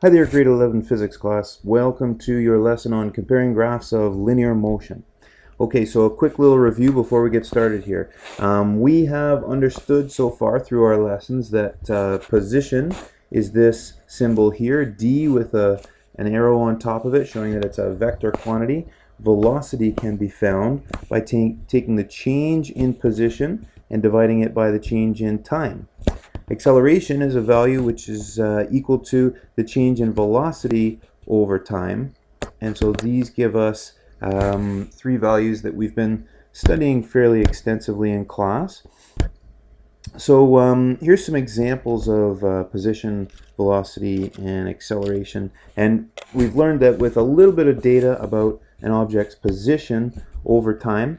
Hi there, grade 11 physics class. Welcome to your lesson on comparing graphs of linear motion. Okay, so a quick little review before we get started here. We have understood so far through our lessons that position is this symbol here, d with an arrow on top of it showing that it's a vector quantity. Velocity can be found by taking the change in position and dividing it by the change in time. Acceleration is a value which is equal to the change in velocity over time. And so these give us three values that we've been studying fairly extensively in class. So here's some examples of position, velocity, and acceleration. And we've learned that with a little bit of data about an object's position over time,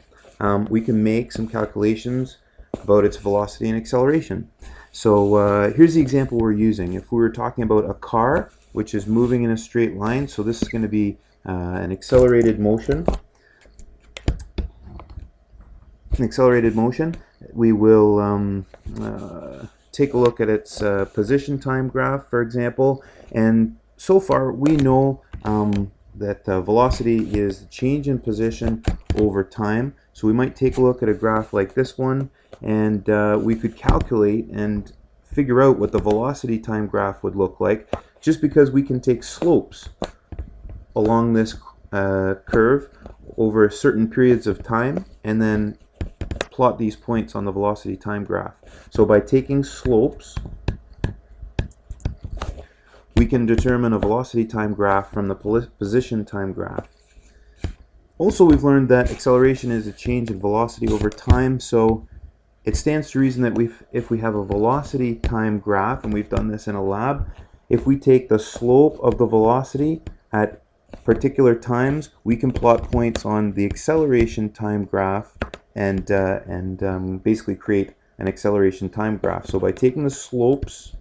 we can make some calculations about its velocity and acceleration. So here's the example we're using. If we were talking about a car which is moving in a straight line, so this is going to be an accelerated motion. We will take a look at its position time graph, for example, and so far we know that velocity is the change in position over time. So we might take a look at a graph like this one, and we could calculate and figure out what the velocity time graph would look like, just because we can take slopes along this curve over certain periods of time and then plot these points on the velocity time graph. So by taking slopes, we can determine a velocity time graph from the position time graph. Also, we've learned that acceleration is a change in velocity over time, so it stands to reason that if we have a velocity time graph, and we've done this in a lab, if we take the slope of the velocity at particular times, we can plot points on the acceleration time graph and basically create an acceleration time graph. So by taking the slopes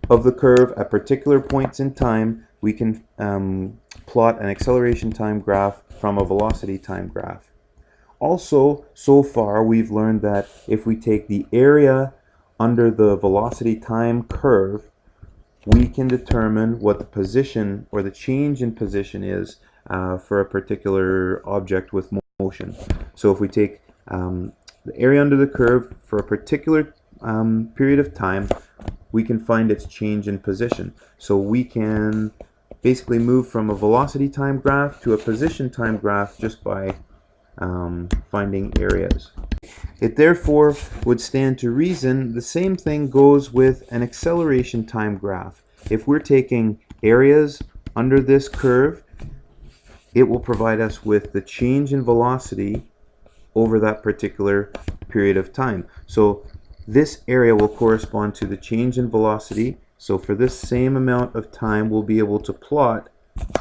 of the curve at particular points in time, we can plot an acceleration time graph from a velocity time graph. Also, so far we've learned that if we take the area under the velocity time curve, we can determine what the position or the change in position is for a particular object with motion. So if we take the area under the curve for a particular period of time, we can find its change in position. So we can basically move from a velocity time graph to a position time graph just by finding areas. It therefore would stand to reason the same thing goes with an acceleration time graph. If we're taking areas under this curve, it will provide us with the change in velocity over that particular period of time. So this area will correspond to the change in velocity. So for this same amount of time, we'll be able to plot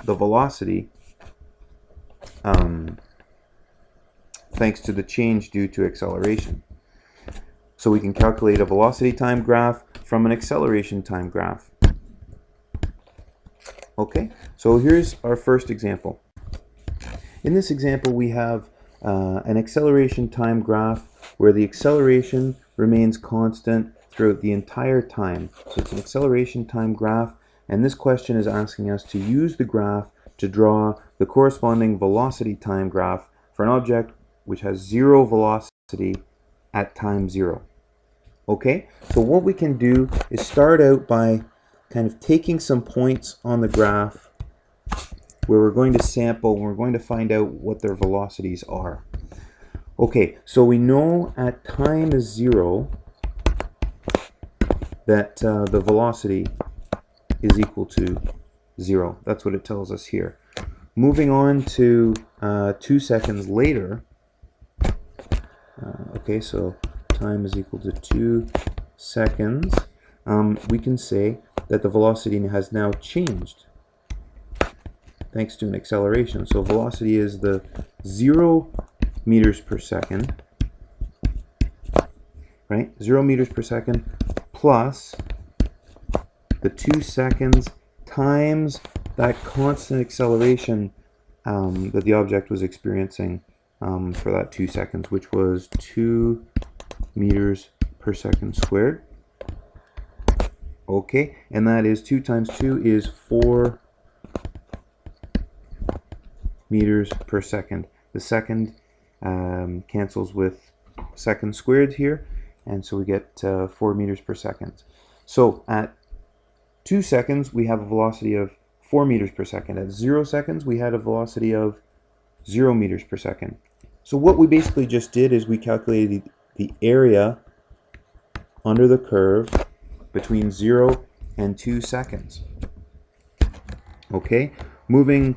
the velocity thanks to the change due to acceleration. So we can calculate a velocity time graph from an acceleration time graph. Okay, so here's our first example. In this example, we have an acceleration time graph where the acceleration remains constant throughout the entire time. So it's an acceleration time graph, and this question is asking us to use the graph to draw the corresponding velocity time graph for an object which has zero velocity at time zero. Okay, so what we can do is start out by kind of taking some points on the graph where we're going to sample and we're going to find out what their velocities are. Okay, so we know at time 0 that the velocity is equal to 0. That's what it tells us here. Moving on to 2 seconds later, okay, so time is equal to 2 seconds, we can say that the velocity has now changed thanks to an acceleration. So velocity is the 0 meters per second, right? 0 meters per second plus the 2 seconds times that constant acceleration that the object was experiencing for that 2 seconds, which was 2 meters per second squared. Okay, and that is 2 times 2 is 4 meters per second. The second cancels with seconds squared here, and so we get 4 meters per second. So at 2 seconds, we have a velocity of 4 meters per second. At 0 seconds, we had a velocity of 0 meters per second. So what we basically just did is we calculated the area under the curve between 0 and 2 seconds. Okay, moving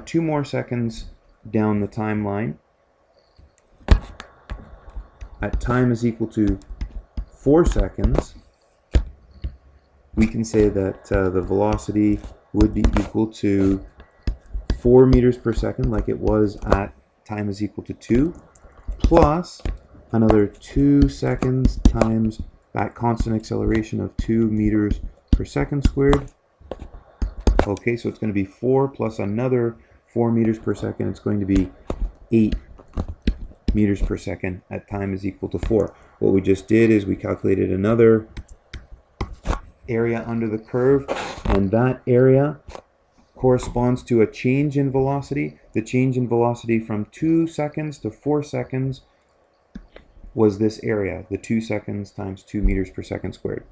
2 more seconds down the timeline. At time is equal to 4 seconds, we can say that the velocity would be equal to 4 meters per second, like it was at time is equal to 2, plus another 2 seconds times that constant acceleration of 2 meters per second squared. Okay, so it's going to be 4 plus another 4 meters per second. It's going to be 8 meters per second at time is equal to 4. What we just did is we calculated another area under the curve, and that area corresponds to a change in velocity. The change in velocity from 2 seconds to 4 seconds was this area, the 2 seconds times 2 meters per second squared.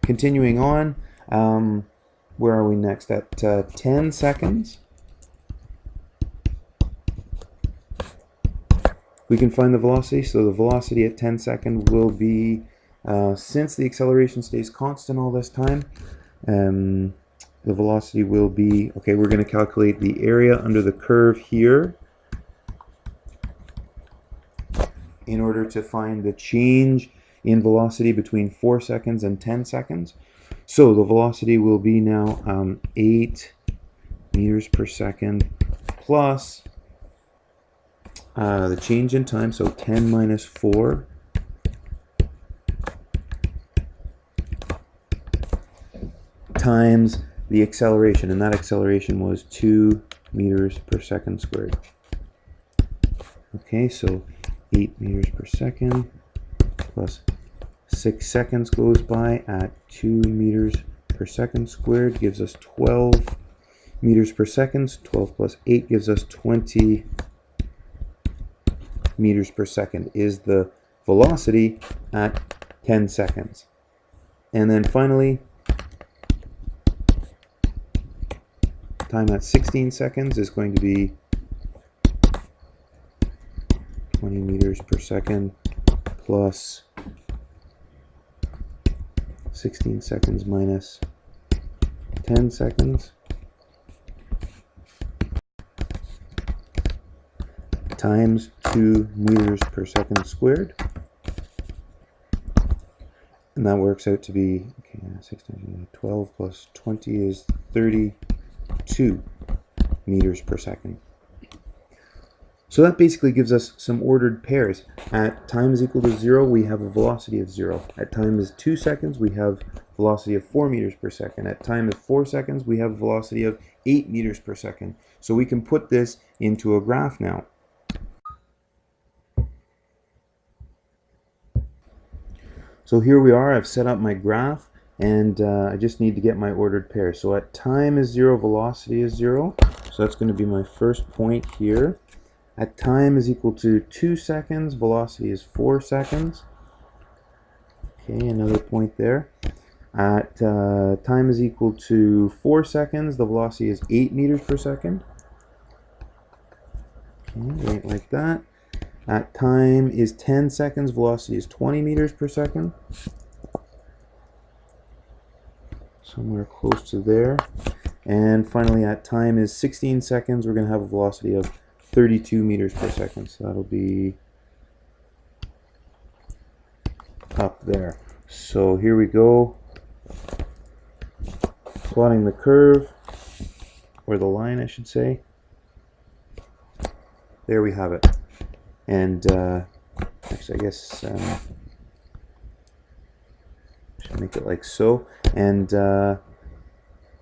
Continuing on, where are we next? At 10 seconds, we can find the velocity. So the velocity at 10 seconds will be, since the acceleration stays constant all this time, the velocity will be, okay, we're going to calculate the area under the curve here in order to find the change in velocity between 4 seconds and 10 seconds. So the velocity will be now 8 meters per second plus the change in time, so 10 minus 4 times the acceleration, and that acceleration was 2 meters per second squared. Okay, so 8 meters per second plus 6 seconds goes by at 2 meters per second squared gives us 12 meters per second. 12 plus 8 gives us 20 meters per second is the velocity at 10 seconds. And then finally, time at 16 seconds is going to be 20 meters per second plus 16 seconds minus 10 seconds times 2 meters per second squared. And that works out to be, okay, 16, 12 plus 20 is 32 meters per second. So that basically gives us some ordered pairs. At time is equal to 0, we have a velocity of 0. At time is 2 seconds, we have velocity of 4 meters per second. At time is 4 seconds, we have a velocity of 8 meters per second. So we can put this into a graph now. So here we are, I've set up my graph, and I just need to get my ordered pair. So at time is 0, velocity is 0. So that's going to be my first point here. At time is equal to 2 seconds, velocity is 4 seconds. Okay, another point there. At time is equal to 4 seconds, the velocity is 8 meters per second. Okay, right like that. At time is 10 seconds, velocity is 20 meters per second. Somewhere close to there. And finally, at time is 16 seconds, we're going to have a velocity of 32 meters per second. So that'll be up there. So here we go. Plotting the curve, or the line, I should say. There we have it. And actually, I guess should make it like so. And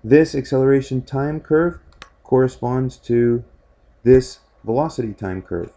this acceleration time curve corresponds to this velocity time curve.